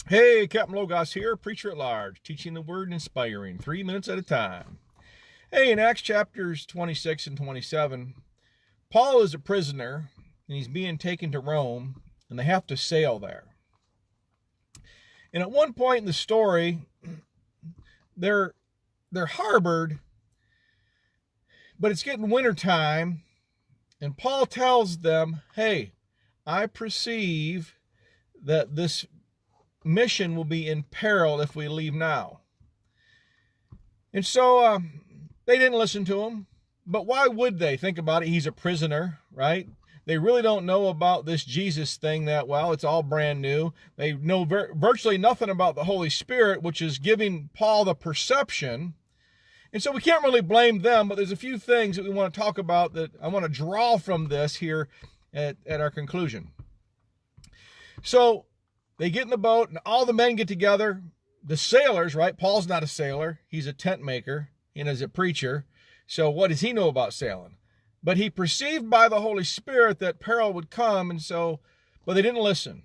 Hey, Captain Logos here, preacher at large, teaching the word and inspiring, 3 minutes at a time. Hey, in Acts chapters 26 and 27, Paul is a prisoner, and he's being taken to Rome, and they have to sail there. And at one point in the story, they're harbored, but it's getting wintertime, and Paul tells them, hey, I perceive that this mission will be in peril if we leave now. And so they didn't listen to him. But why would they? Think about it. He's a prisoner, right? They really don't know about this Jesus thing that well. It's all brand new. They know virtually nothing about the Holy Spirit, which is giving Paul the perception. And so we can't really blame them, but there's a few things that we want to talk about that I want to draw from this here at our conclusion. So they get in the boat, and all the men get together. The sailors, right? Paul's not a sailor. He's a tent maker and is a preacher. So what does he know about sailing? But he perceived by the Holy Spirit that peril would come, but they didn't listen.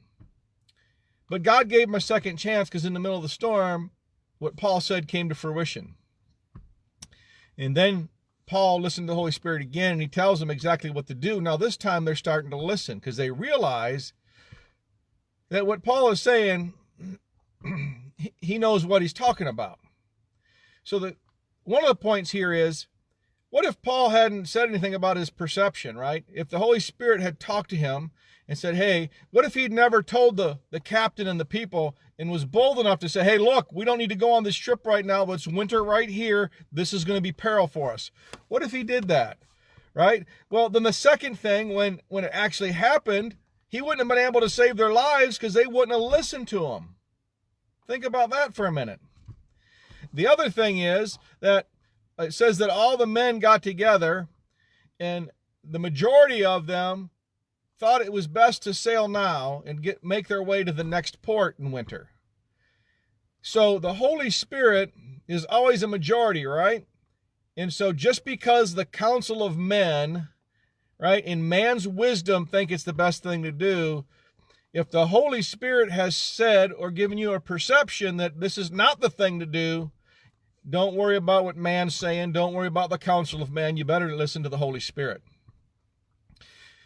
But God gave them a second chance because in the middle of the storm, what Paul said came to fruition. And then Paul listened to the Holy Spirit again, and he tells them exactly what to do. Now this time they're starting to listen because they realize that what Paul is saying, he knows what he's talking about. So that one of the points here is, what if Paul hadn't said anything about his perception, right? If the Holy Spirit had talked to him and said, hey, what if he'd never told the captain and the people and was bold enough to say, hey, look, we don't need to go on this trip right now, but it's winter right here. This is going to be peril for us. What if he did that, right? Well, then the second thing, when it actually happened, he wouldn't have been able to save their lives because they wouldn't have listened to him. Think about that for a minute. The other thing is that it says that all the men got together, and the majority of them thought it was best to sail now and make their way to the next port in winter. So the Holy Spirit is always a majority, right? And so just because the council of men, right, in man's wisdom think it's the best thing to do, if the Holy Spirit has said or given you a perception that this is not the thing to do, don't worry about what man's saying. Don't worry about the counsel of man. You better listen to the Holy Spirit.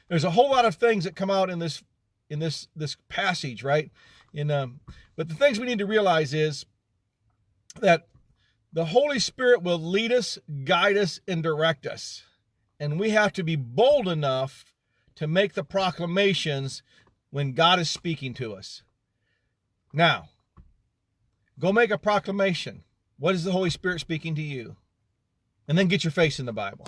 There's a whole lot of things that come out in this passage, right? But the things we need to realize is that the Holy Spirit will lead us, guide us, and direct us. And we have to be bold enough to make the proclamations when God is speaking to us. Now, go make a proclamation. What is the Holy Spirit speaking to you? And then get your face in the Bible.